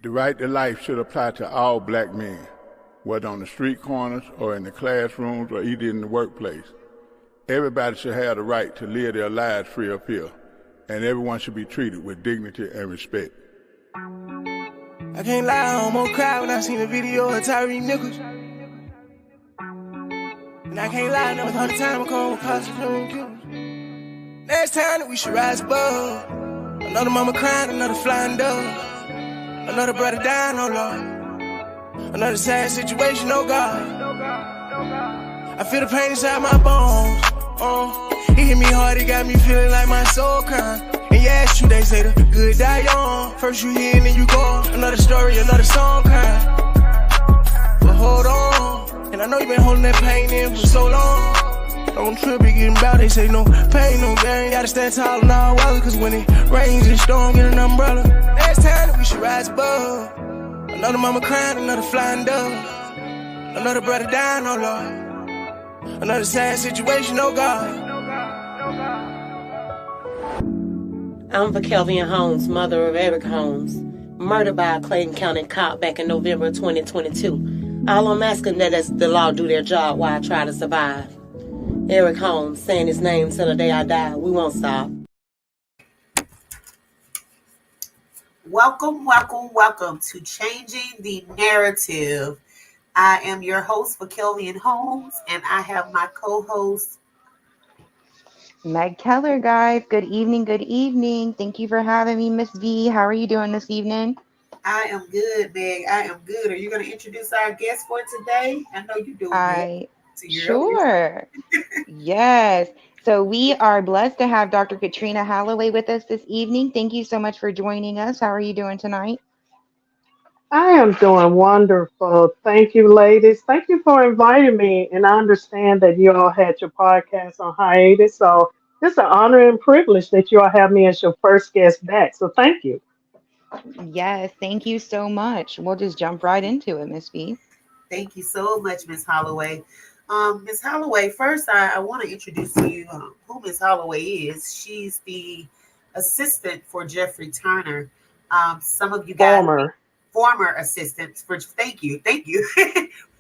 The right to life should apply to all black men, whether on the street corners or in the classrooms or even in the workplace. Everybody should have the right to live their lives free of fear, and everyone should be treated with dignity and respect. I can't lie, I almost cried when I seen the video of Tyree Nichols. And I can't lie, never thought the time would come with costume killers. Next time that we should rise above. Another mama crying, another flying dove. Another brother dying, oh Lord. Another sad situation, oh God. I feel the pain inside my bones. It hit me hard, it got me feeling like my soul crying. And yeah, it's true, they say the good die young. First you hear and then you go. Another story, another song crying. But hold on, and I know you been holding that pain in for so long. Don't trip, it getting bout, they say no pain, no gain. Gotta stand tall in all weather, cause when it rains and storm, get an umbrella. Next time that we should rise above. Another mama crying, another flying dove. Another brother dying, oh Lord. Another sad situation, oh God. I'm Vakelvian Holmes, mother of Eric Holmes, murdered by a Clayton County cop back in November 2022. All I'm asking that is the law do their job while I try to survive. Eric Holmes, saying his name till the day I die. We won't stop. Welcome to Changing the Narrative. I am your host, Vakelvian Holmes, and I have my co-host, Meg Keller, guys. Good evening. Thank you for having me, Miss V. How are you doing this evening? I am good, Meg. I am good. Are you going to introduce our guest for today? I know you do. Sure. Yes. So we are blessed to have Dr. Katrina Holloway with us this evening. Thank you so much for joining us. How are you doing tonight? I am doing wonderful. Thank you, ladies. Thank you for inviting me. And I understand that you all had your podcast on hiatus. So it's an honor and privilege that you all have me as your first guest back. So thank you. Yes, thank you so much. We'll just jump right into it, Miss V. Thank you so much, Miss Holloway. Miss Holloway, first I want to introduce to you who Miss Holloway is. She's the assistant for Jeffrey Turner. Some of you guys... Former assistant for thank you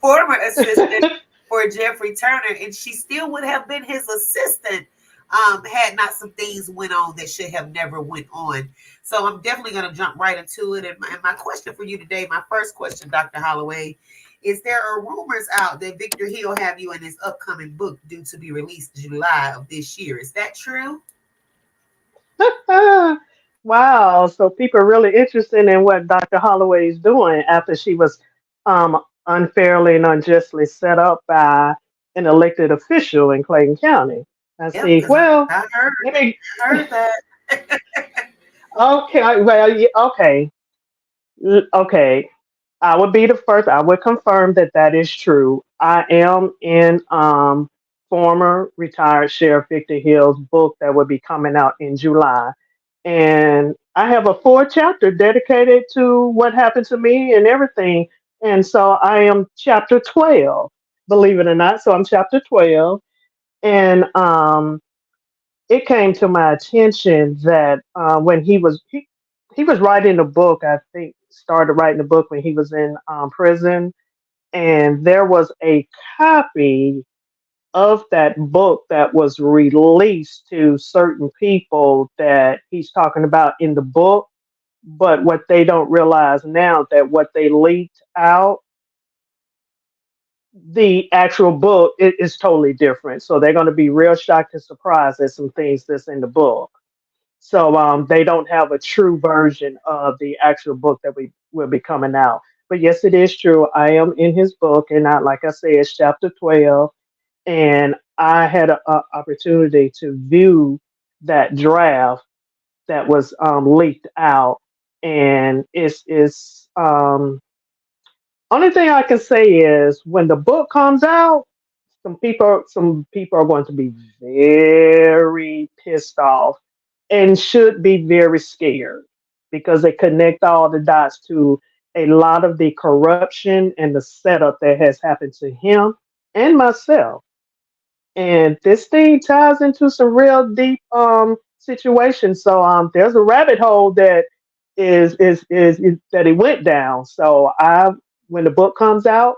former assistant for Jeffrey Turner, and she still would have been his assistant had not some things went on that should have never went on. So I'm definitely going to jump right into it. And my question for you today, my first question, Dr. Holloway, is there are rumors out that Victor Hill have you in his upcoming book due to be released July of this year. Is that true? Wow. So people are really interested in what Dr. Holloway is doing after she was unfairly and unjustly set up by an elected official in Clayton County. I see. Well, I heard that. Okay. Well, okay. Okay. I would be the first. I would confirm that that is true. I am in former retired Sheriff Victor Hill's book that will be coming out in July. And I have a full chapter dedicated to what happened to me and everything. And so I am chapter 12, believe it or not. So I'm chapter 12. And it came to my attention that when he was writing the book, I think started writing the book when he was in prison. And there was a copy of that book that was released to certain people that he's talking about in the book. But what they don't realize now that what they leaked out, the actual book is totally different. So they're going to be real shocked and surprised at some things that's in the book. So they don't have a true version of the actual book that we will be coming out. But yes, it is true. I am in his book, and like I said, it's chapter 12. And I had an opportunity to view that draft that was leaked out, and it's only thing I can say is when the book comes out, some people are going to be very pissed off and should be very scared because they connect all the dots to a lot of the corruption and the setup that has happened to him and myself. And this thing ties into some real deep situations. So there's a rabbit hole that is that it went down. So when the book comes out,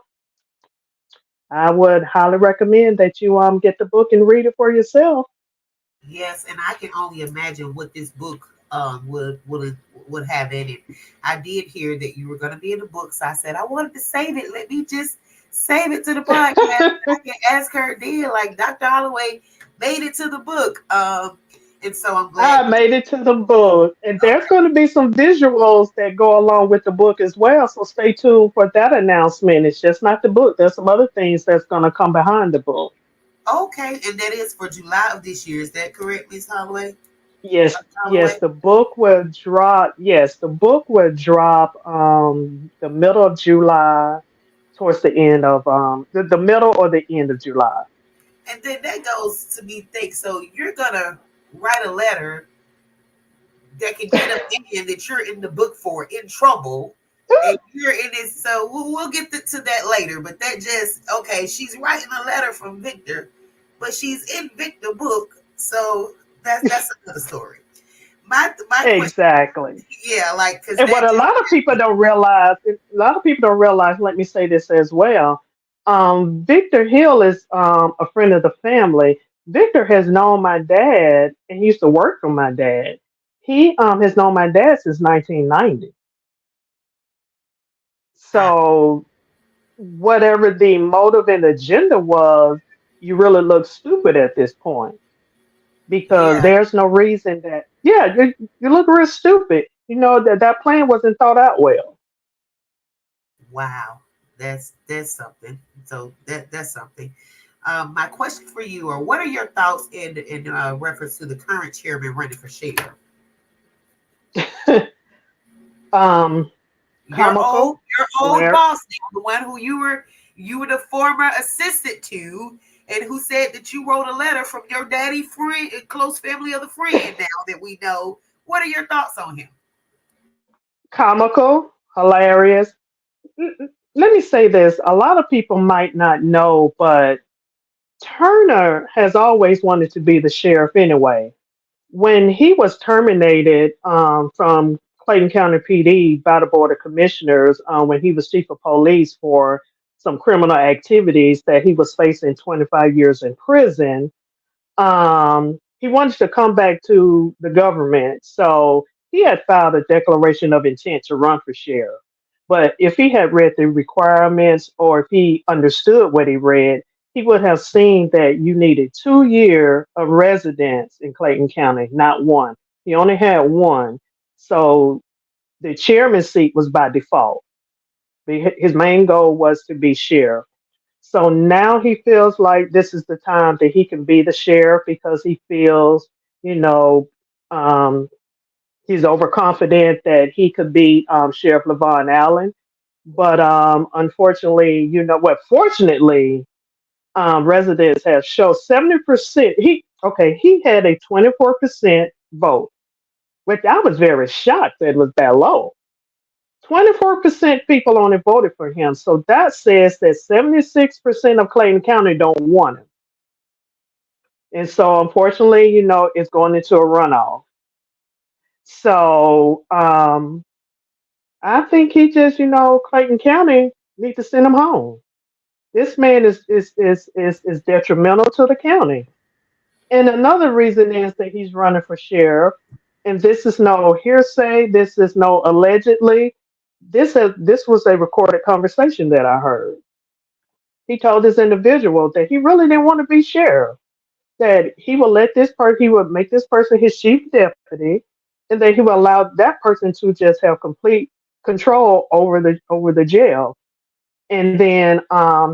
I would highly recommend that you get the book and read it for yourself. Yes, and I can only imagine what this book would have in it. I did hear that you were going to be in the book, so I said I wanted to save it. Let me just save it to the podcast. I can ask her then, like Dr. Holloway made it to the book. And so I'm glad. I made it to the book, and there's Okay, going to be some visuals that go along with the book as well. So stay tuned for that announcement. It's just not the book. There's some other things that's going to come behind the book. okay, and that is for July of this year. Is that correct, Miss Holloway? Yes, Dr. yes, Holloway? the book will drop. Yes, the book will drop the middle of July, towards the end of the middle or the end of July. And then that goes to me think. So you're gonna write a letter that can get a man that you're in the book for in trouble, and you're in this. So we'll get to that later. But that just okay. She's writing a letter from Victor, but she's in Victor book. So that's another story. My question, Exactly. yeah, like because And what that a just lot of people don't realize, let me say this as well. Victor Hill is a friend of the family. Victor has known my dad and he used to work for my dad. He has known my dad since 1990. I, So whatever the motive and agenda was, you really look stupid at this point because yeah, there's no reason that, yeah, you look real stupid. You know that plan wasn't thought out well. wow, that's something. So that's something. My question for you are: what are your thoughts in reference to the current chairman running for sheriff? um, Comical, Your old hilarious. boss now, the one who you were the former assistant to, and who said that you wrote a letter from your daddy friend, close family of the friend. Now that we know, what are your thoughts on him? Comical, hilarious. Let me say this: a lot of people might not know, but Turner has always wanted to be the sheriff anyway. When he was terminated from Clayton County PD by the Board of Commissioners, when he was chief of police for some criminal activities that he was facing 25 years in prison, he wanted to come back to the government. So he had filed a declaration of intent to run for sheriff. But if he had read the requirements or if he understood what he read, he would have seen that you needed 2 years of residence in Clayton County, not one. He only had one. So the chairman seat was by default. His main goal was to be sheriff. So now he feels like this is the time that he can be the sheriff because he feels, you know, um, he's overconfident that he could beat Sheriff Levon Allen. But unfortunately, you know what? Fortunately, residents have shown 70%. He had a 24% vote, which I was very shocked that it was that low. 24% people only voted for him. So that says that 76% of Clayton County don't want him. And so unfortunately, it's going into a runoff. So I think he just, Clayton County need to send him home. This man is detrimental to the county. And another reason is that he's running for sheriff. And this is no hearsay. This is no allegedly. This was a recorded conversation that I heard. He told this individual that he really didn't want to be sheriff. That he would make this person his chief deputy, and that he would allow that person to just have complete control over the jail. And then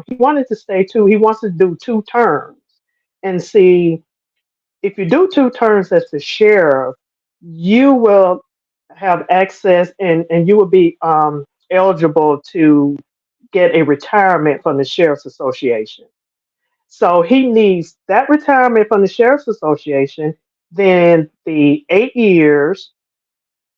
he wanted to stay too. He wants to do 2 terms, and see if you do 2 terms as the sheriff, you will have access and you will be eligible to get a retirement from the Sheriff's Association. So he needs that retirement from the Sheriff's Association, then the 8 years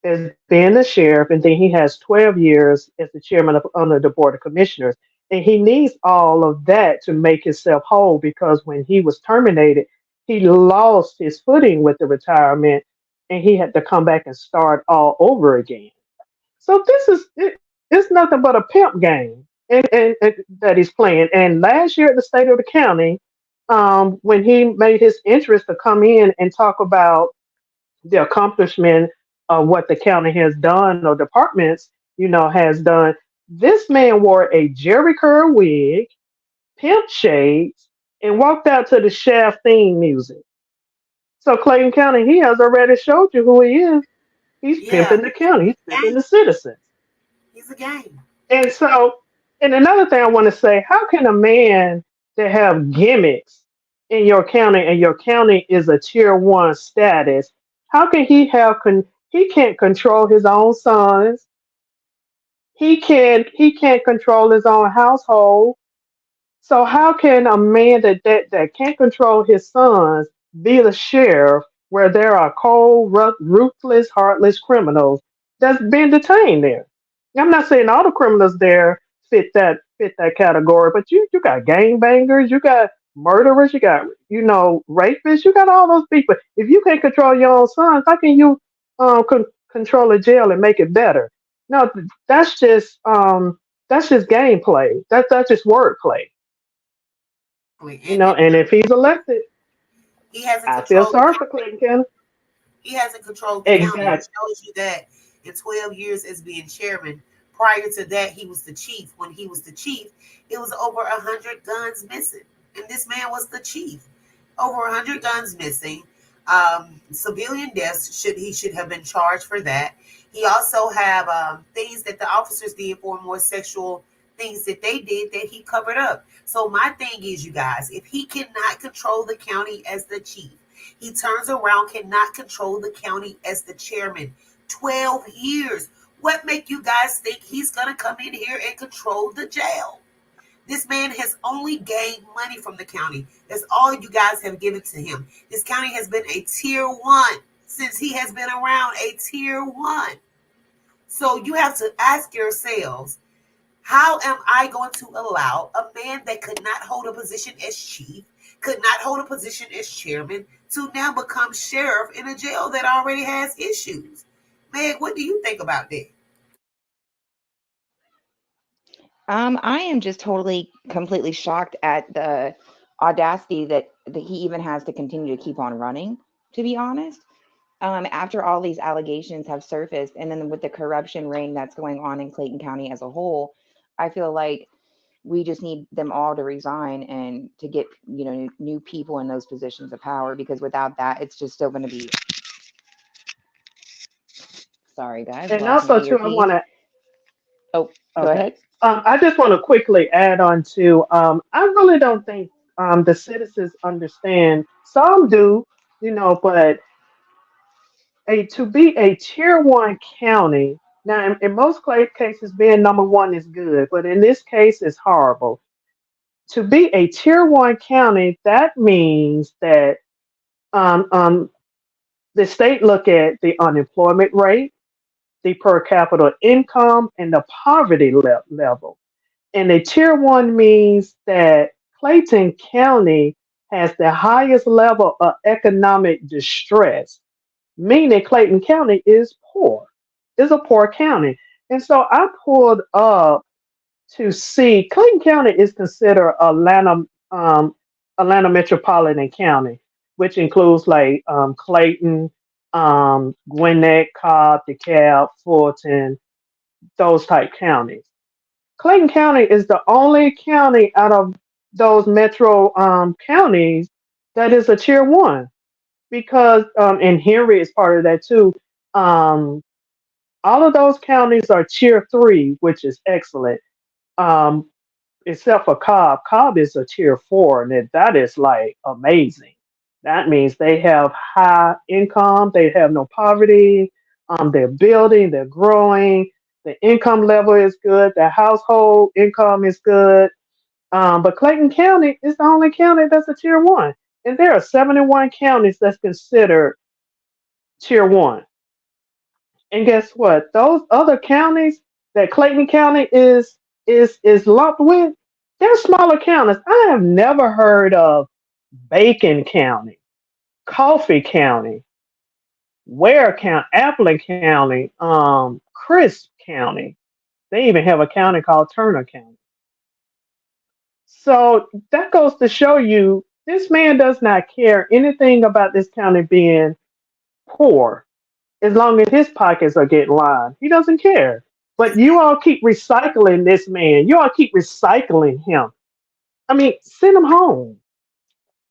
as being the sheriff, and then he has 12 years as the chairman of under the Board of Commissioners. And he needs all of that to make himself whole because when he was terminated, he lost his footing with the retirement and he had to come back and start all over again. So it's nothing but a pimp game, and that he's playing. And last year at the State of the County, when he made his interest to come in and talk about the accomplishment of what the county has done or departments, has done, this man wore a Jerry curl wig, pimp shades, and walked out to the Shaft theme music. So Clayton County, he has already showed you who he is. He's Yeah, pimping the county. He's pimping game. the citizens. He's a game. And so, and another thing I want to say, how can a man that have gimmicks in your county and your county is a tier one status, how can he can't control his own sons. He can't control his own household. So how can a man that can't control his sons be the sheriff where there are cold, ruthless, heartless criminals that's being detained there? I'm not saying all the criminals there fit that category, but you got gangbangers, you got murderers, you got rapists, you got all those people. If you can't control your own sons, how can you control a jail and make it better? No, that's just gameplay. That's just wordplay. And And if he's elected, he hasn't I feel controlled the sorry for county. Clinton County. He hasn't controlled the county. It Exactly. shows you that in 12 years as being chairman. Prior to that, he was the chief. When he was the chief, it was over 100 guns missing, and this man was the chief. Over 100 guns missing. Civilian deaths he should have been charged for that. He also have things that the officers did for more sexual things that they did that he covered up. So my thing is, you guys, if he cannot control the county as the chief, he turns around, cannot control the county as the chairman. 12 years. What make you guys think he's going to come in here and control the jail? This man has only gained money from the county. That's all you guys have given to him. This county has been a tier one since he has been around, a tier one. So you have to ask yourselves, how am I going to allow a man that could not hold a position as chief, could not hold a position as chairman, to now become sheriff in a jail that already has issues? Meg, what do you think about that? I am just totally, completely shocked at the audacity that he even has to continue to keep on running, to be honest. After all these allegations have surfaced, and then with the corruption ring that's going on in Clayton County as a whole, I feel like we just need them all to resign and to get, new people in those positions of power, because without that, it's just still going to be, sorry guys, And lost my also too, I earpiece. want to. Oh, go Okay. ahead. I just want to quickly add on to. I really don't think the citizens understand. Some do, but to be a tier one county. Now, in most cases, being number one is good, but in this case, it's horrible. To be a tier one county, that means that um, um, the state look at the unemployment rate, the per capita income, and the poverty level. And a tier one means that Clayton County has the highest level of economic distress, meaning Clayton County is poor, is a poor county. And so I pulled up to see Clayton County is considered Atlanta metropolitan county, which includes like Clayton, Gwinnett, Cobb, DeKalb, Fulton, those type counties. Clayton County is the only county out of those metro counties that is a tier one because and Henry is part of that too. Um, all of those counties are tier three, which is excellent. Um, except for Cobb. Cobb is a tier four, and that is like amazing. That means they have high income, they have no poverty, they're building, they're growing, the income level is good, the household income is good. But Clayton County is the only county that's a tier one. And there are 71 counties that's considered tier one. And guess what? Those other counties that Clayton County is lumped with, they're smaller counties. I have never heard of Bacon County, Coffee County, Ware County, Appling County, Crisp County. They even have a county called Turner County. So that goes to show you this man does not care anything about this county being poor as long as his pockets are getting lined. He doesn't care. But you Exactly. all keep recycling this man. You all keep recycling him. I mean, send him home.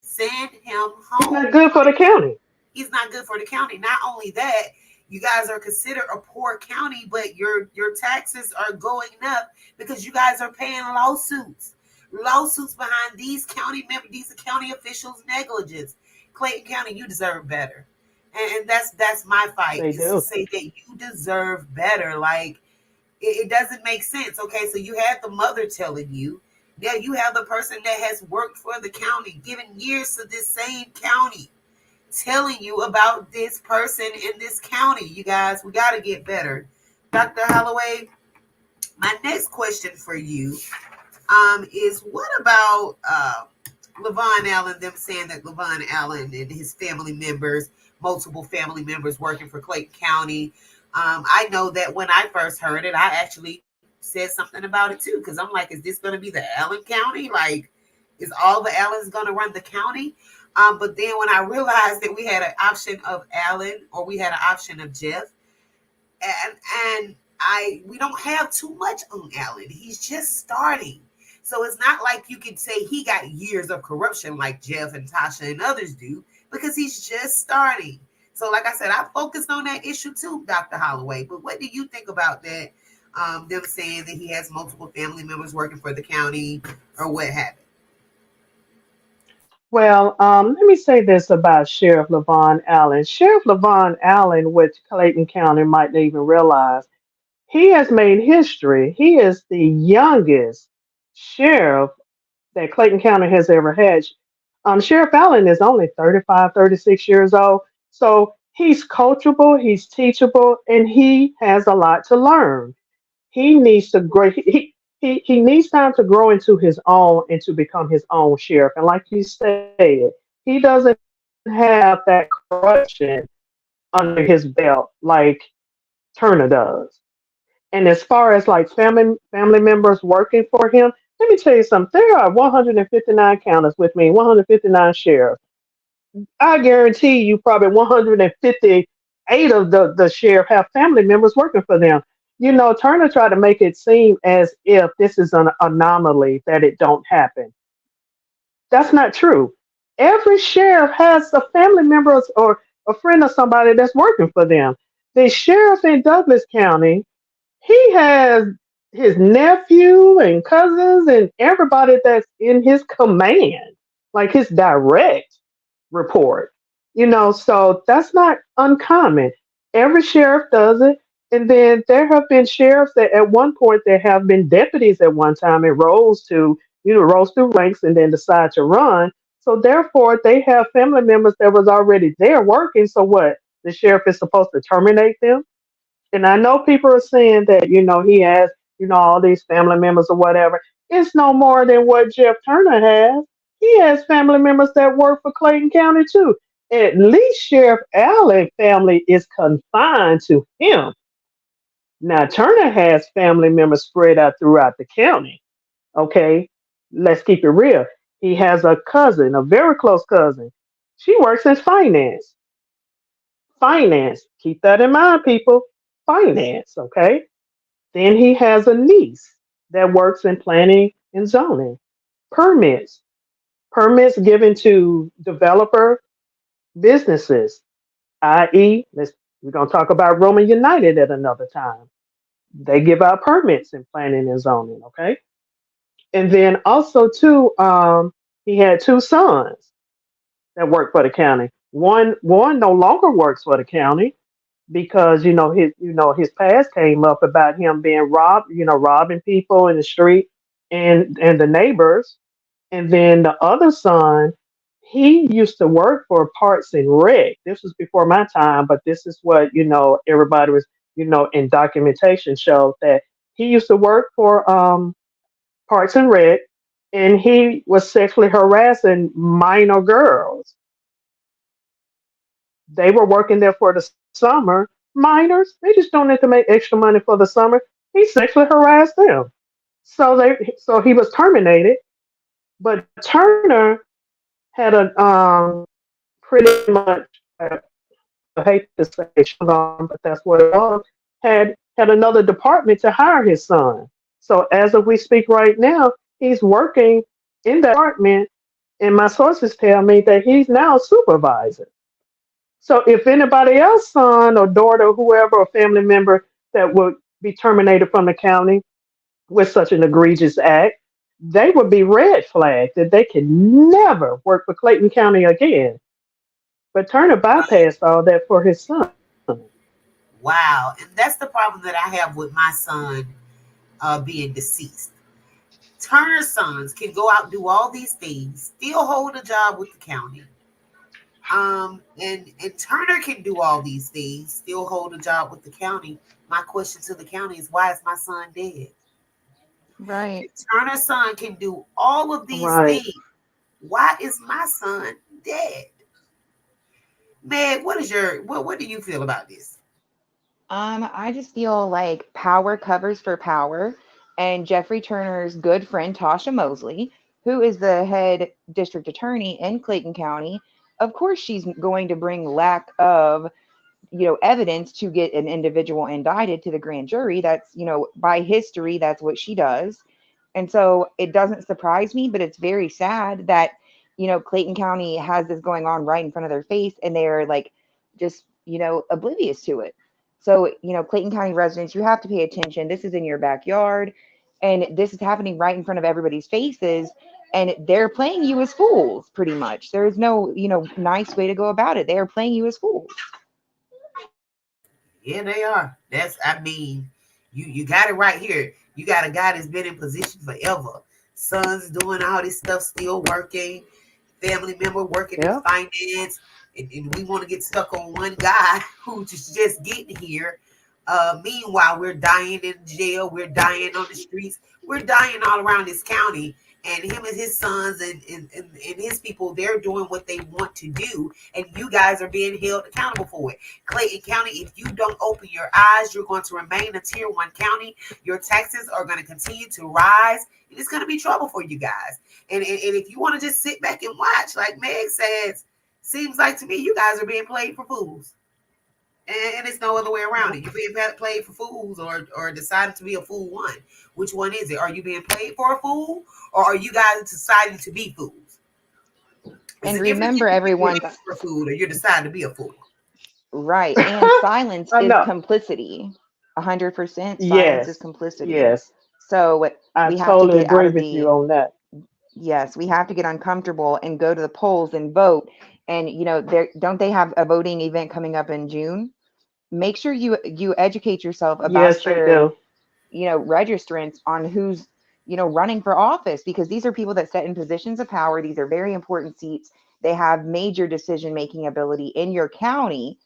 Send him He's home. not good for the county. He's not good for the county. Not only that, you guys are considered a poor county, but your taxes are going up because you guys are paying lawsuits behind these county members, these county officials' negligence. Clayton County, you deserve better, and that's my fight They is to do. say that you deserve better. Like it doesn't make sense. Okay, so you had the mother telling you. Now you have the person that has worked for the county, given years to this same county telling you about this person in this county. You guys, we got to get better. Dr. Holloway, my next question for you is what about Levon Allen, them saying that Levon Allen and his family members, multiple family members working for Clayton County. I know that when I first heard it, I actually said something about it too, because I'm like, is this going to be the Allen County? Like, is all the Allens going to run the county? But then when I realized that we had an option of Allen or we had an option of Jeff, and I we don't have too much on Allen. He's just starting. So it's not like you can say he got years of corruption like Jeff and Tasha and others do because he's just starting. So like I said, I focused on that issue too, Dr. Holloway. But what do you think about that? Them saying that he has multiple family members working for the county or what have it. Well, let me say this about Sheriff Levon Allen. Sheriff Levon Allen, which Clayton County might not even realize, he has made history. He is the youngest sheriff that Clayton County has ever had. Sheriff Allen is only 35, 36 years old. So he's coachable, he's teachable, and he has a lot to learn. He needs to grow. He needs time to grow into his own and to become his own sheriff. And like you said, he doesn't have that corruption under his belt like Turner does. And as far as like family members working for him, let me tell you something. There are 159 counties with me, 159 sheriffs. I guarantee you probably 158 of the sheriff have family members working for them. You know, Turner tried to make it seem as if this is an anomaly that it don't happen. That's not true. Every sheriff has a family member or a friend or somebody that's working for them. The sheriff in Douglas County, he has his nephew and cousins and everybody that's in his command, like his direct report. You know, so that's not uncommon. Every sheriff does it. And then there have been sheriffs that at one point there have been deputies at one time and rose through ranks and then decide to run. So therefore they have family members that was already there working. So what? The sheriff is supposed to terminate them? And I know people are saying that, he has, all these family members or whatever. It's no more than what Jeff Turner has. He has family members that work for Clayton County too. At least Sheriff Allen family is confined to him. Now Turner has family members spread out throughout the county. Okay. Let's keep it real. He has a cousin, a very close cousin. She works in finance. Finance. Keep that in mind, people. Finance. Okay. Then he has a niece that works in planning and zoning. Permits. Permits given to developer businesses, i.e., we're going to talk about Roman United at another time. They give out permits in planning and zoning, okay? And then also, too, he had two sons that worked for the county. One no longer works for the county because his past came up about him being robbed, robbing people in the street and the neighbors. And then the other son, he used to work for Parks and Rec. This was before my time, but this is what everybody was in documentation showed that he used to work for Parks and Rec, and he was sexually harassing minor girls. They were working there for the summer, minors. They just doing it to make extra money for the summer. He sexually harassed them. So he was terminated. But Turner had a pretty much I hate to say strong, but that's what it was. Had another department to hire his son. So as of we speak right now, he's working in that department, and my sources tell me that he's now a supervisor. So if anybody else, son or daughter, whoever, or family member that would be terminated from the county with such an egregious act, they would be red flagged that they can never work for Clayton County again. But Turner bypassed all that for his son. Wow. And that's the problem that I have with my son being deceased. Turner's sons can go out and do all these things, still hold a job with the county. And Turner can do all these things, still hold a job with the county. My question to the county is, why is my son dead? Right. If Turner's son can do all of these Right. things, why is my son dead? Meg, what do you feel about this? I just feel like power covers for power, and Jeffrey Turner's good friend Tasha Mosley, who is the head district attorney in Clayton County, of course she's going to bring lack of evidence to get an individual indicted to the grand jury. That's by history, that's what she does. And so it doesn't surprise me, but it's very sad that Clayton County has this going on right in front of their face, and they're like just oblivious to it. So Clayton County residents, you have to pay attention. This is in your backyard, and this is happening right in front of everybody's faces, and they're playing you as fools. Pretty much, there's no nice way to go about it. They are playing you as fools. Yeah, they are. You got it right here. You got a guy that's been in position forever. Son's doing all this stuff, still working. Family member working in Yeah. finance, and we want to get stuck on one guy who's just getting here. Meanwhile, we're dying in jail. We're dying on the streets. We're dying all around this county. And him and his sons and his people, they're doing what they want to do. And you guys are being held accountable for it. Clayton County, if you don't open your eyes, you're going to remain a tier one county. Your taxes are going to continue to rise. And it's going to be trouble for you guys. And if you want to just sit back and watch, like Meg says, seems like to me you guys are being played for fools. And it's no other way around it. You're being played for fools or deciding to be a fool one. Which one is it? Are you being played for a fool or are you guys deciding to be fools? It's And a difference remember, between being everyone, played for a fool or you're deciding to be a fool. right? And silence I is know. complicity. 100% silence is Yes. complicity. Yes. So I we have to totally get out agree of with you the, on that. yes, we have to get uncomfortable and go to the polls and vote. And there don't they have a voting event coming up in June? Make sure you educate yourself Yes, about they your do. registrants on who's running for office, because these are people that sit in positions of power. These are very important seats. They have major decision making ability in your county.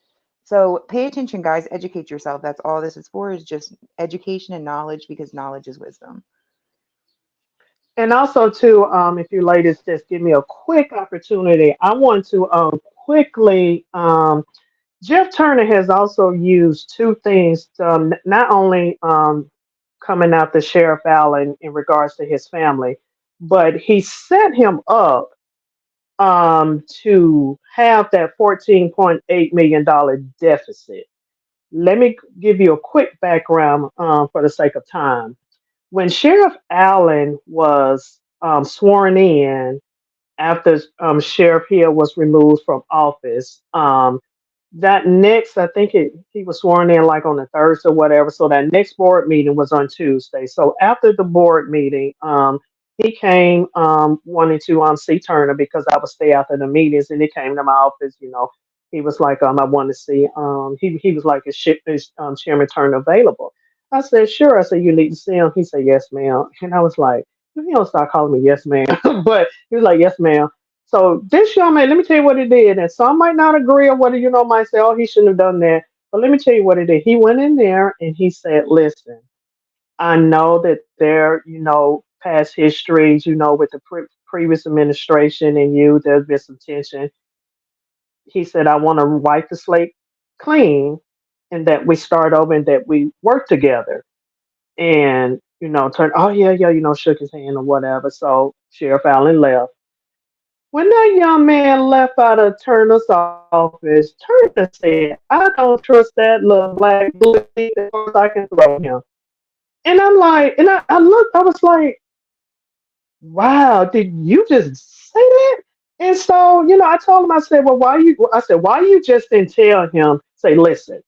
So pay attention, guys. Educate yourself. That's all this is for, is just education and knowledge, because knowledge is wisdom. And also, too, if you ladies just give me a quick opportunity, I want to quickly. Jeff Turner has also used two things, not only coming out the Sheriff Allen in regards to his family, but he set him up to have that $14.8 million deficit. Let me give you a quick background for the sake of time. When Sheriff Allen was sworn in after Sheriff Hill was removed from office, that next, I think he was sworn in like on the Thursday or whatever. So that next board meeting was on Tuesday. So after the board meeting, he came wanting to see Turner because I would stay after the meetings, and he came to my office. He was like, I want to see. He was like, is Chairman Turner available? I said, sure. I said, you need to see him. He said, yes, ma'am. And I was like, you don't start calling me yes, ma'am. But he was like, yes, ma'am. So this young man, let me tell you what he did. And some might not agree, or whether might say, oh, he shouldn't have done that. But let me tell you what he did. He went in there and he said, listen, I know that there, past histories, with the previous administration and there's been some tension. He said, I want to wipe the slate clean. and that we start over and that we work together. And, turn, oh, yeah, yeah, shook his hand or whatever. So Sheriff Allen left. When that young man left out of Turner's office, Turner said, I don't trust that little black bully as far as I can throw him. And I'm like, and I looked, I was like, wow, did you just say that? And so, I told him, I said, well, why you just didn't tell him, say, listen,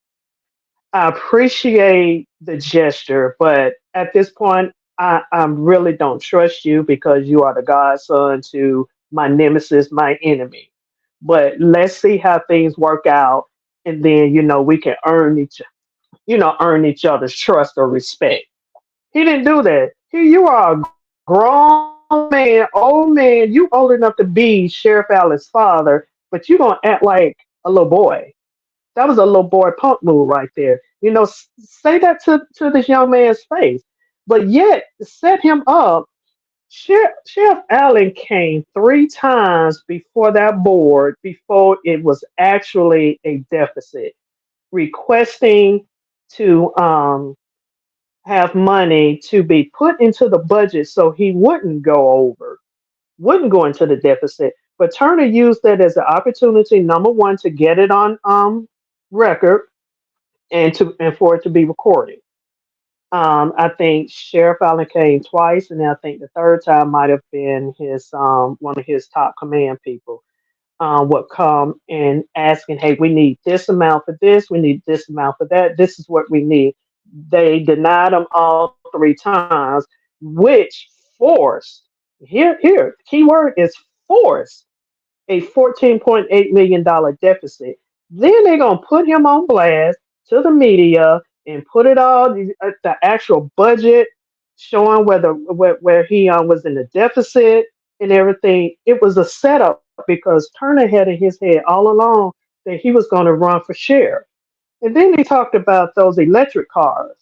I appreciate the gesture, but at this point, I really don't trust you because you are the godson to my nemesis, my enemy. But let's see how things work out, and then we can earn each other's trust or respect. He didn't do that. Here you are, a grown man, old man. You old enough to be Sheriff Allen's father, but you gonna act like a little boy. That was a little boy punk move right there. Say that to this young man's face. But yet, set him up. Sheriff Allen came 3 times before that board before it was actually a deficit, requesting to have money to be put into the budget so he wouldn't go into the deficit. But Turner used that as an opportunity, number one, to get it on record and for it to be recorded. I think Sheriff Allen came twice, and I think the third time might have been his one of his top command people would come and asking, "Hey, we need this amount for this. We need this amount for that. This is what we need." They denied him all 3 times, which forced here the key word is forced a $14.8 million deficit. Then they're gonna put him on blast to the media and put it all the actual budget showing where he was in the deficit and everything. It was a setup because Turner had in his head all along that he was going to run for sheriff. And then he talked about those electric cars.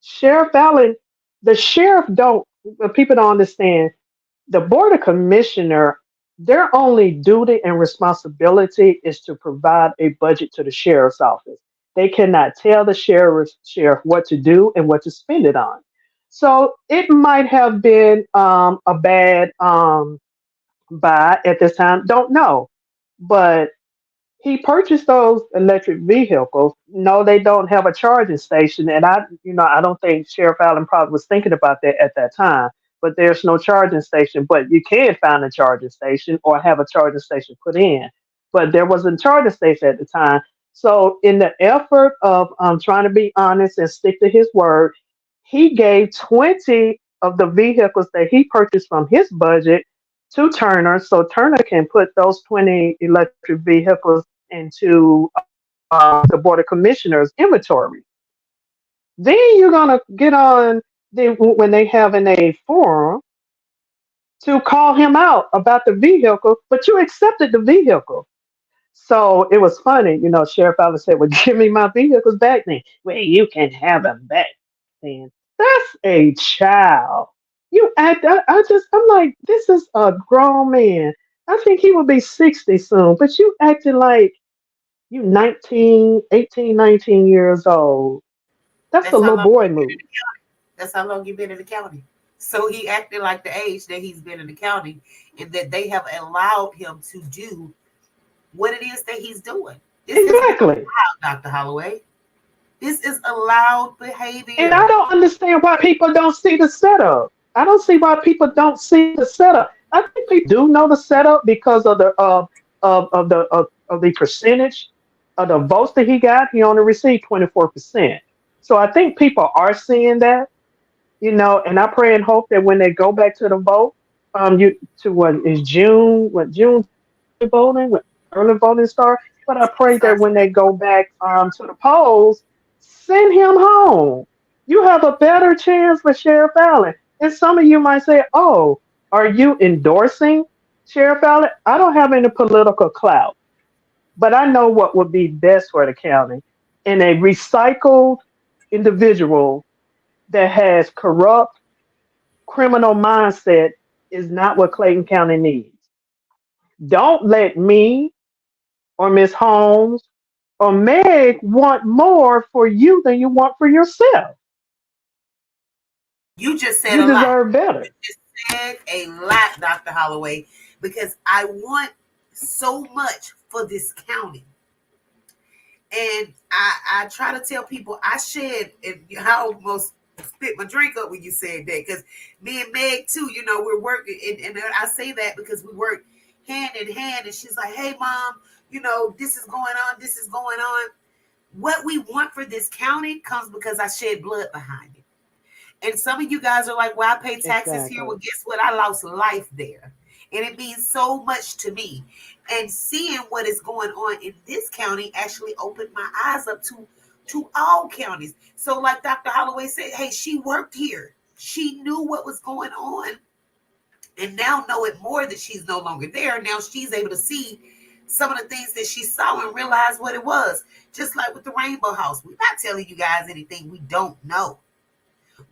Sheriff Allen, the sheriff don't people don't understand the board of commissioner, their only duty and responsibility is to provide a budget to the sheriff's office. They cannot tell the sheriff what to do and what to spend it on. So it might have been a bad buy at this time. Don't know, but he purchased those electric vehicles. No, they don't have a charging station, and I don't think Sheriff Allen probably was thinking about that at that time. But there's no charging station, but you can find a charging station or have a charging station put in. But there wasn't a charging station at the time. So, in the effort of trying to be honest and stick to his word, he gave 20 of the vehicles that he purchased from his budget to Turner, so Turner can put those 20 electric vehicles into the Board of Commissioners inventory. Then you're going to get on when they having a forum to call him out about the vehicle, but you accepted the vehicle. So it was funny, Sheriff Allen said, well, give me my vehicles back then. Well, you can have them back then. That's a child. I'm like, this is a grown man. I think he will be 60 soon, but you acting like you 19, 18, 19 years old. That's a That's how little long boy you've been move. in the county. That's how long you've been in the county. So he acted like the age that he's been in the county, and that they have allowed him to do what it is that he's doing. This is not Exactly. allowed, Dr. Holloway. This is allowed And I behavior. don't understand why people don't see the setup. I don't see why people don't see the setup. I think people do know the setup because of the percentage of the votes that he got. He only received 24%. So I think people are seeing that, and I pray and hope that when they go back to the vote, you to what is June early voting start. But I pray that when they go back to the polls, send him home. You have a better chance with Sheriff Allen. And some of you might say, "Oh, are you endorsing Sheriff Allen?" I don't have any political clout, but I know what would be best for the county. And a recycled individual that has corrupt criminal mindset is not what Clayton County needs. Don't let me or Miss Holmes or Meg want more for you than you want for yourself. You just said You a lot. deserve better. You just said a lot, Dr. Holloway, because I want so much for this county. And I try to tell people I shed, and I almost spit my drink up when you said that, because me and Meg too, we're working, and I say that because we work hand in hand, and she's like, hey mom, this is going on, this is going on. What we want for this county comes because I shed blood behind it. And some of you guys are like, well, I pay taxes here. Well, Exactly. guess what? I lost life there. And it means so much to me. And seeing what is going on in this county actually opened my eyes up to all counties. So, like Dr. Holloway said, hey, she worked here. She knew what was going on. And now know it more that she's no longer there. Now she's able to see some of the things that she saw and realize what it was. Just like with the Rainbow House. We're not telling you guys anything we don't know.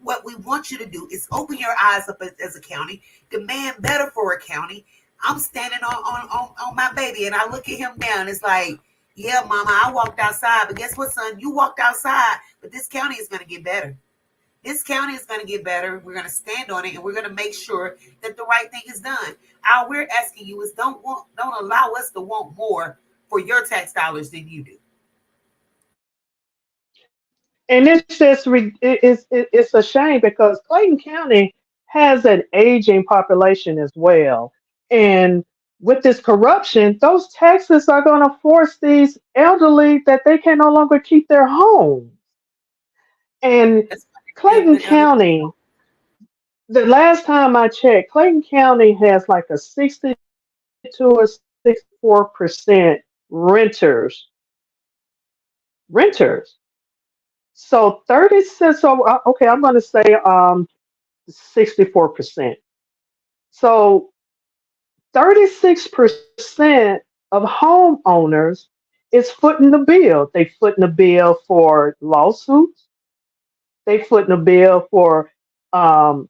What we want you to do is open your eyes up as a county, demand better for a county. I'm standing on my baby, and I look at him now, and it's like, yeah, mama, I walked outside, but guess what, son? You walked outside, but this county is going to get better. This county is going to get better. We're going to stand on it, and we're going to make sure that the right thing is done. All we're asking you is don't allow us to want more for your tax dollars than you do. And it's just it's a shame because Clayton County has an aging population as well, and with this corruption, those taxes are going to force these elderly that they can no longer keep their homes. And That's why they're Clayton giving the elderly. County, the last time I checked, Clayton County has like a 62 or 64% renters. So 36. So okay, I'm going to say 64%. So 36% of homeowners is footing the bill. They footing the bill for lawsuits. They footing the bill for um,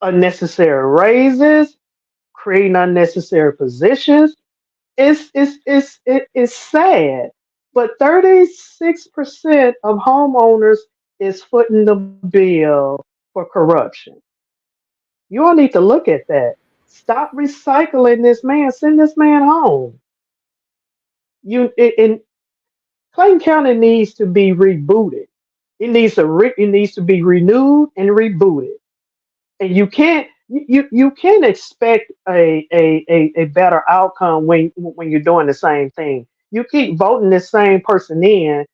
unnecessary raises, creating unnecessary positions. It's sad, but 36% of homeowners is footing the bill for corruption. You all need to look at that. Stop recycling this man. Send this man home. And Clayton County needs to be rebooted. It needs to be renewed and rebooted. And you can't expect a better outcome when you're doing the same thing. You keep voting the same person in,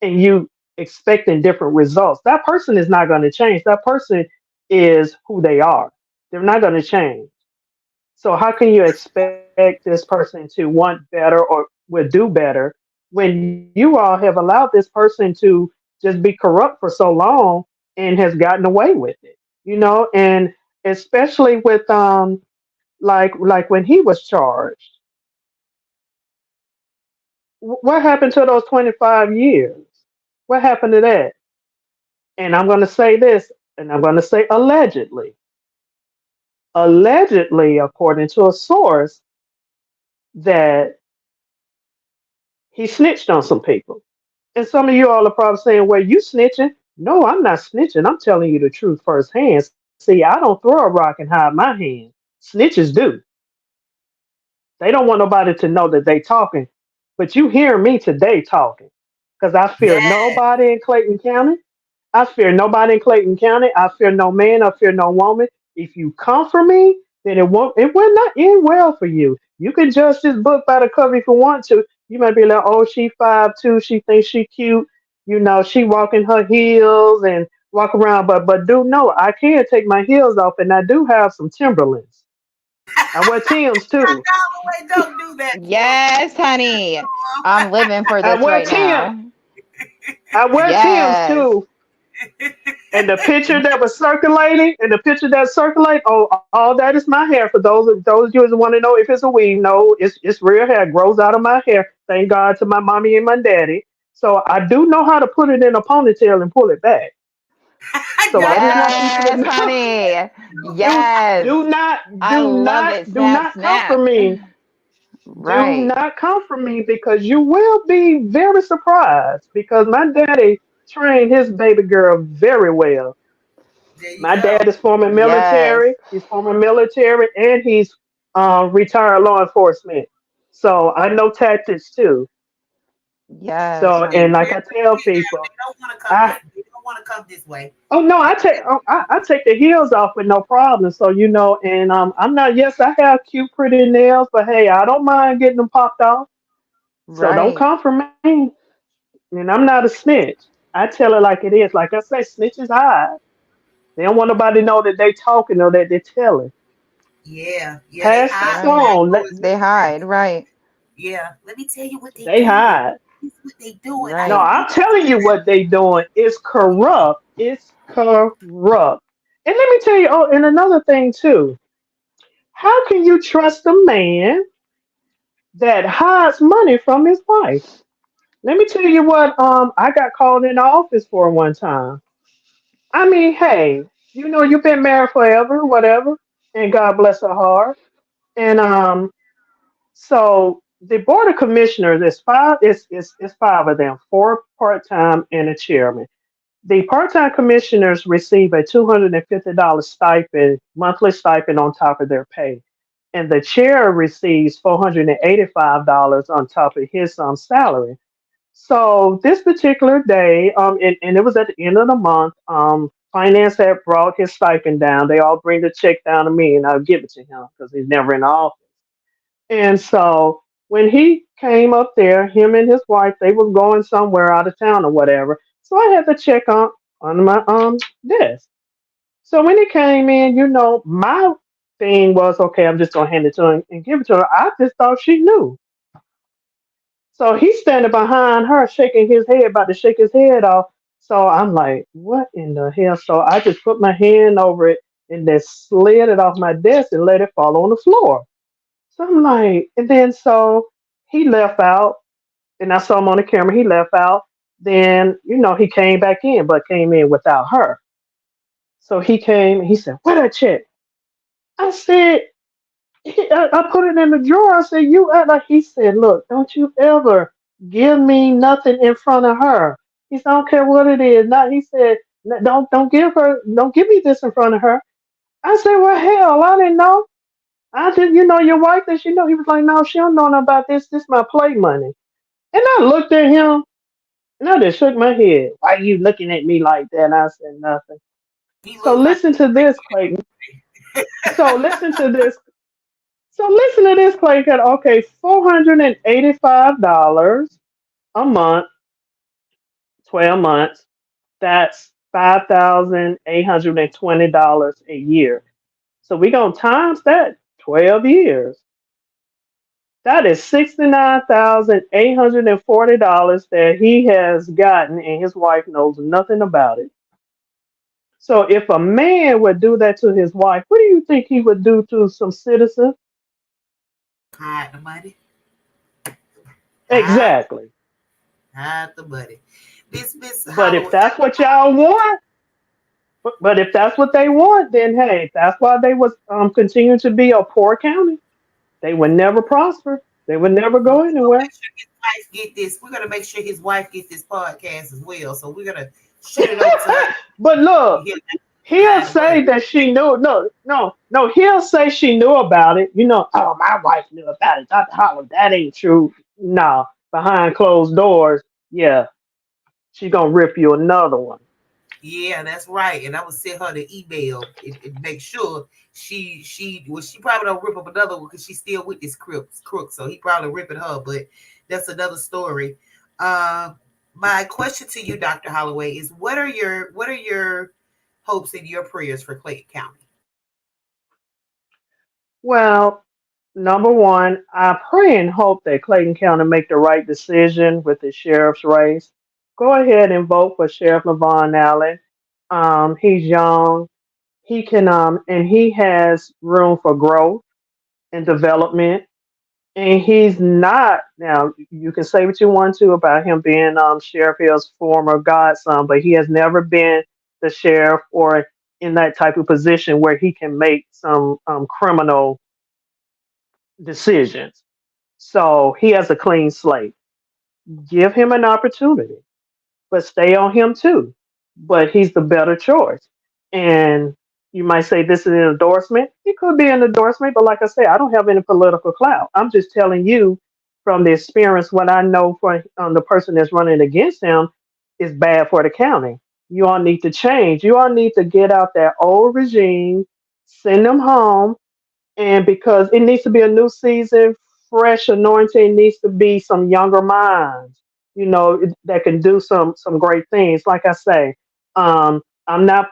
and you expecting different results. That person is not going to change. That person is who they are. They're not going to change. So how can you expect this person to want better or would do better when you all have allowed this person to just be corrupt for so long and has gotten away with it? And especially with like when he was charged, what happened to those 25 years? What happened to that? And I'm going to say this, and I'm going to say allegedly, according to a source, that he snitched on some people. And some of you all are probably saying, well, you snitching. No, I'm not snitching. I'm telling you the truth firsthand. See, I don't throw a rock and hide my hand. Snitches do. They don't want nobody to know that they talking. But you hear me today talking. Because I fear Yes. nobody in Clayton County. I fear nobody in Clayton County. I fear no man. I fear no woman. If you come for me, then it will not end well for you. You can judge this book by the cover if you want to. You might be like, oh, she 5'2", she thinks she cute. She walking her heels and walk around. But do know I can take my heels off, and I do have some Timberlands. I wear Tims too. Holloway, don't do that to him. Yes, honey. I'm living for I this wear right Tim. now. I wear Tims Yes. too. And the picture that was circulating, and the picture that circulate, oh, all that is my hair. For those you who want to know if it's a weave, no, it's real hair. It grows out of my hair. Thank God to my mommy and my daddy. So I do know how to put it in a ponytail and pull it back. So I just Dr. want people Yes, to know. honey. do Yes. do not I do love not it. do Snap, not come for snap. me. Do Right. not come for me because you will be very surprised because my daddy trained his baby girl very well. There you My dad go. is former Yes. military. He's former military and he's retired law enforcement. So I know tactics too. Yes, So and honey. like Where I they tell now? people, They don't want to come this. I They don't want to come this way. oh no, They, I take the heels off with no problem. So and I'm not. Yes, I have cute, pretty nails, but hey, I don't mind getting them popped off. So don't Right. come for me. And I'm not a snitch. I tell it like it is. Like I say, snitches hide. They don't want nobody to know that they talking or that they're telling. yeah, yeah, they Pass hide this Right. behind on. closed They doors. hide. Right. Yeah, let me tell you what they They doing. hide. This is what they doing. I No, Right. ain't I'm doing this. telling you what they doing is corrupt. It's corrupt. And let me tell you, oh, and another thing too. How can you trust a man that hides money from his wife? Let me tell you what I got called in the office for one time. I mean, hey, you've been married forever, whatever, and God bless her heart. And so the board of commissioners is five is five of them, four part-time and a chairman. The part-time commissioners receive a $250 stipend, monthly stipend on top of their pay. And the chair receives $485 on top of his salary. So this particular day, and it was at the end of the month, finance had brought his stipend down. They all bring the check down to me, and I'll give it to him because he's never in the office. And so when he came up there, him and his wife, they were going somewhere out of town or whatever. So I had the check on my desk. So when he came in, my thing was okay. I'm just gonna hand it to him and give it to her. I just thought she knew. So he's standing behind her, shaking his head, about to shake his head off. So I'm like, what in the hell? So I just put my hand over it and then slid it off my desk and let it fall on the floor. So I'm like, and then so he left out, and I saw him on the camera. He left out. Then, he came back in, but came in without her. So he came, he said, where that check? I said, I put it in the drawer. I said, you act like, he said, look, don't you ever give me nothing in front of her. He said, I don't care what it is. Not, he said, don't give me this in front of her. I said, well, hell, I didn't know. I said, your wife, does she know? He was like, no, she don't know nothing about this. This my play money. And I looked at him and I just shook my head. Why are you looking at me like that? And I said nothing. He So looks like listen to this, Clayton. So listen to this. So listen to this, Clayton. Okay, $485 a month, 12 months. That's $5,820 a year. So we gonna times that 12 years. That is $69,840 that he has gotten, and his wife knows nothing about it. So if a man would do that to his wife, what do you think he would do to some citizen? hide the money. Hide, Exactly. hide the money. Miss But if Holloway, that's what y'all want, but if that's what they want, then hey, that's why they was continuing to be a poor county. They would never prosper. They would never we're go gonna anywhere. make sure his wife get this. We're gonna make sure his wife gets this podcast as well. So we're gonna shoot it over to her. But look, He'll he'll hide the money. say that she knew. No, no, no. He'll say she knew about it. Oh, my wife knew about it. Dr. Hollow, that ain't true. No, behind closed doors, yeah, she gonna rip you another one. Yeah, that's right. And I would send her the email and make sure she probably don't rip up another one because she's still with this crook. So he probably ripping her, but that's another story. My question to you, Dr. Holloway, is what are your hopes and your prayers for Clayton County? Well, number one, I pray and hope that Clayton County make the right decision with the sheriff's race. Go ahead and vote for Sheriff Levon Allen. He's young. He can and he has room for growth and development. And he's not now. You can say what you want to about him being Sheriff Hill's former godson, but he has never been the sheriff or in that type of position where he can make some criminal decisions. So he has a clean slate. Give him an opportunity, but stay on him too. But he's the better choice. And you might say this is an endorsement. It could be an endorsement, but like I say, I don't have any political clout. I'm just telling you from the experience what I know for the person that's running against him is bad for the county. You all need to change. You all need to get out that old regime, send them home, and because it needs to be a new season, fresh anointing needs to be some younger minds, that can do some great things. Like I say, I'm not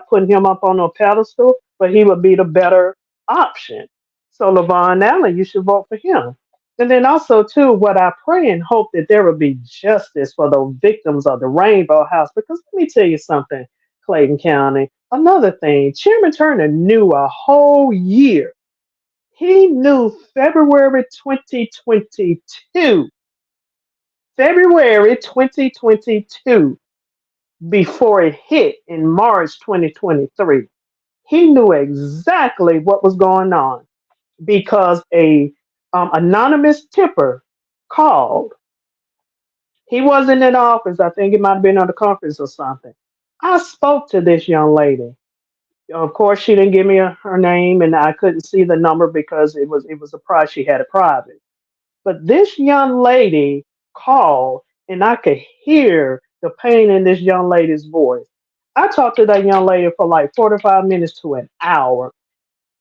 putting him up on a pedestal, but he would be the better option. So Levon Allen, you should vote for him. And then also too, what I pray and hope that there will be justice for the victims of the Rainbow House. Because let me tell you something, Clayton County. Another thing, Chairman Turner knew a whole year. He knew February 2022, before it hit in March 2023. He knew exactly what was going on because a anonymous tipper called. He wasn't in office. I think he might have been on the conference or something. I spoke to this young lady. Of course, she didn't give me her name, and I couldn't see the number because it was a price. She had it private. But this young lady called, and I could hear the pain in this young lady's voice. I talked to that young lady for like 45 minutes to an hour.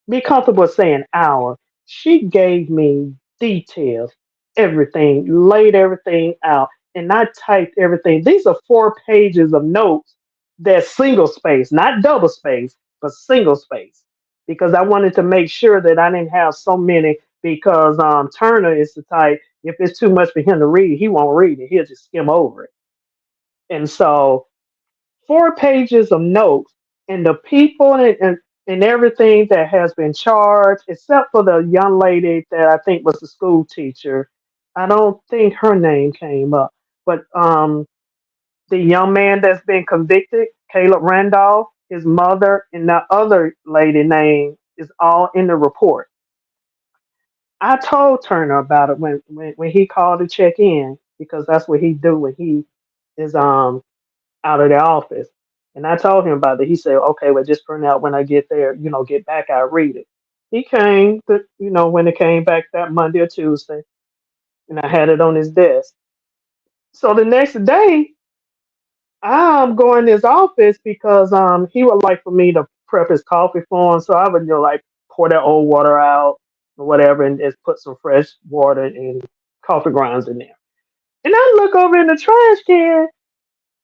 Be comfortable saying hour. She gave me details, everything, laid everything out, and I typed everything. These are 4 pages of notes that's single space, not double space, but single space. Because I wanted to make sure that I didn't have so many because Turner is the type, if it's too much for him to read, he won't read it. He'll just skim over it. And so 4 pages of notes and the people and everything that has been charged, except for the young lady that I think was the school teacher. I don't think her name came up, but the young man that's been convicted, Caleb Randolph, his mother, and the other lady name is all in the report. I told Turner about it when he called to check in because that's what he do when he is out of the office. And I told him about it. He said, okay, well, just print out when I get there, get back, I'll read it. He came, when it came back that Monday or Tuesday, and I had it on his desk. So the next day, I'm going to his office because he would like for me to prep his coffee for him. So I would, like pour that old water out or whatever and just put some fresh water and coffee grounds in there. And I look over in the trash can.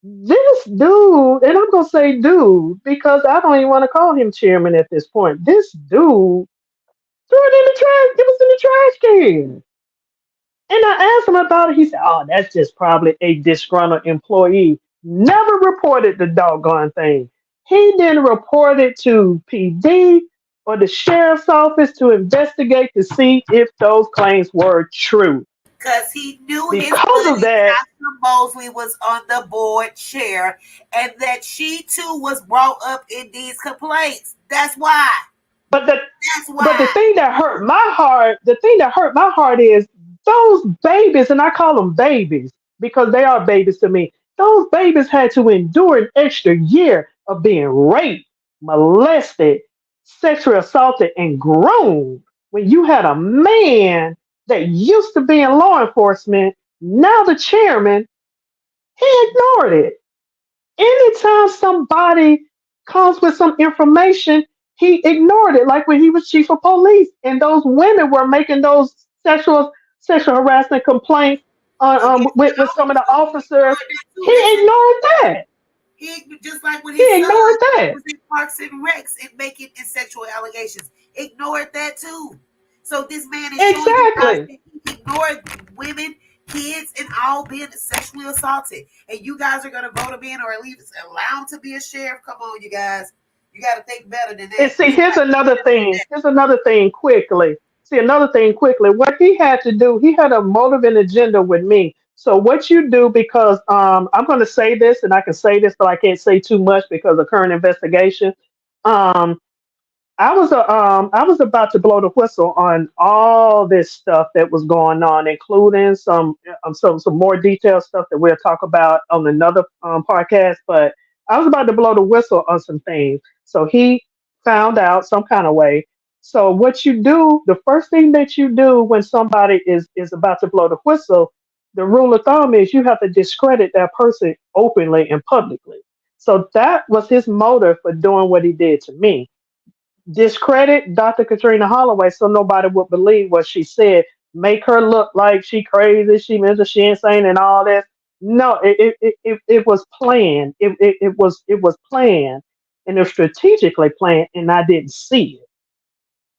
This dude, and I'm gonna say dude because I don't even want to call him chairman at this point. This dude threw it in the trash. It was in the trash can, and I asked him about it. He said, "Oh, that's just probably a disgruntled employee. Never reported the doggone thing. He didn't report it to PD or the sheriff's office to investigate to see if those claims were true. Because he knew his Because of buddy, that, Pastor Mosley, was on the board chair and that she too was brought up in these complaints. That's why. but the That's But the why. thing that hurt my heart, is those babies, and I call them babies because they are babies to me. Those babies had to endure an extra year of being raped, molested, sexually assaulted, and groomed. When you had a man that used to be in law enforcement, now the chairman, he ignored it. Anytime somebody comes with some information, he ignored it. Like when he was chief of police, and those women were making those sexual harassment complaints Against the with some of the officer, he officers. ignored that He too. Listen, ignored that. he just like when He his son ignored that. was in Parks and Recs and making sexual allegations, ignored that too. So this man is showing you guys Exactly. that he ignored women, kids, and all being sexually assaulted. And you guys are gonna vote him in or at least allow him to be a sheriff. Come on, you guys. You gotta think better than And that. see, You here's gotta think another better than thing. that. Here's another thing quickly. See, another thing quickly. What he had to do, he had a motive and agenda with me. So what you do, because I'm going to say this, and I can say this, but I can't say too much because of current investigation. Um, I was about to blow the whistle on all this stuff that was going on, including some more detailed stuff that we'll talk about on another podcast. But I was about to blow the whistle on some things. So he found out some kind of way. So what you do, the first thing that you do when somebody is about to blow the whistle, the rule of thumb is you have to discredit that person openly and publicly. So that was his motive for doing what he did to me. Discredit Dr. Katrina Holloway so nobody would believe what she said, make her look like she crazy, she mental, she insane, and all that. No, it was planned. It was planned, and it was strategically planned, and I didn't see it.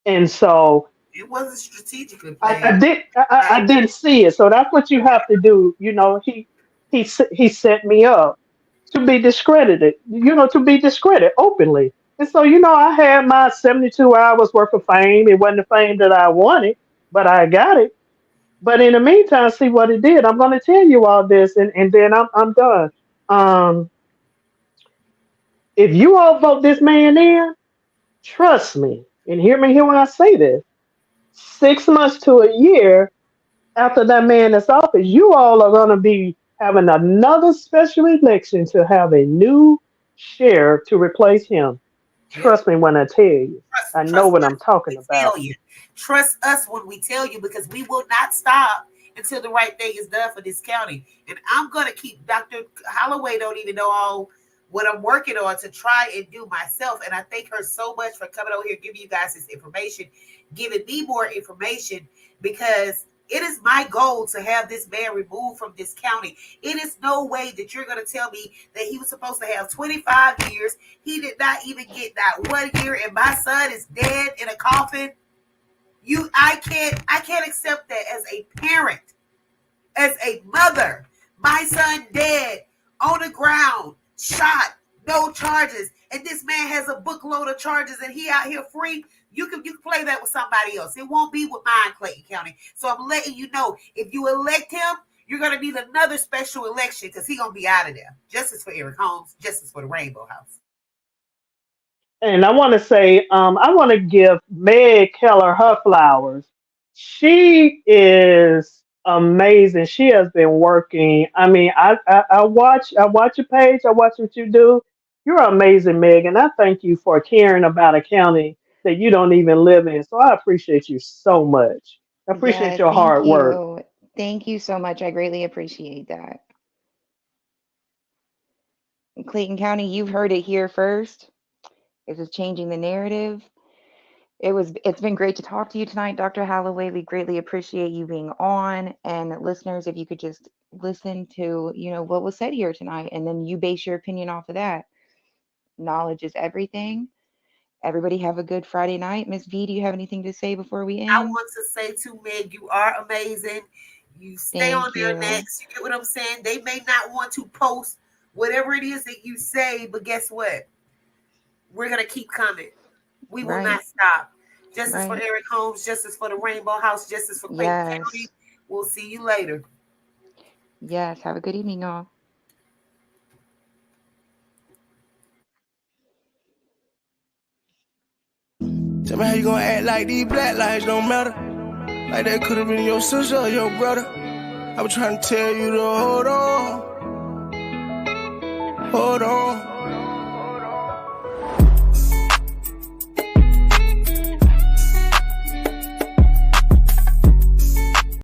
And so It wasn't strategically I planned. did I didn't see it. So that's what you have to do. He set me up to be discredited, to be discredited openly. And so, I had my 72 hours worth of fame. It wasn't the fame that I wanted, but I got it. But in the meantime, see what it did. I'm going to tell you all this, and then I'm done. Um, if you all vote this man in, trust me, and hear me here when I say this, 6 months to a year after that man is office, you all are going to be having another special election to have a new sheriff to replace him. Yep. Trust me when I tell you. I know Trust what us I'm talking when we about. tell you. Trust us when we tell you, because we will not stop until the right thing is done for this county. And I'm gonna keep Dr. Holloway don't even know all what I'm working on to try and do myself. And I thank her so much for coming over here, giving you guys this information, giving me more information, because it is my goal to have this man removed from this county. It is no way that you're going to tell me that he was supposed to have 25 years. He did not even get that 1 year, and my son is dead in a coffin. I can't accept that as a parent, as a mother. My son dead on the ground, shot, no charges, and this man has a bookload of charges, and he out here free. You can play that with somebody else. It won't be with mine, Clayton County. So I'm letting you know, if you elect him, you're going to need another special election, because he's going to be out of there. Justice for Eric Holmes, justice for the Rainbow House. And I want to say, I want to give Meg Keller her flowers. She is amazing. She has been working. I mean, I watch your page. I watch what you do. You're amazing, Meg, and I thank you for caring about a county that you don't even live in. So I appreciate you so much. I appreciate Yes, your thank hard work. you. Thank you so much. I greatly appreciate that. Clayton County, you've heard it here first. This is changing the narrative. It's been great to talk to you tonight, Dr. Holloway. We greatly appreciate you being on. And listeners, if you could just listen to, what was said here tonight, and then you base your opinion off of that. Knowledge is everything. Everybody have a good Friday night. Miss V, do you have anything to say before we I end? want to say to Meg, you are amazing. You stay on Thank their you. necks. You get what I'm saying? They may not want to post whatever it is that you say, but guess what? We're going to keep coming. We will Right, not stop. Justice for right. Eric Holmes, justice for the Rainbow House, justice for Clayton County. Yes, We'll see you later. yes. Have a good evening, y'all. Tell me how you gonna act like these black lives don't matter. Like that could have been your sister or your brother. I was trying to tell you to hold on. Hold on.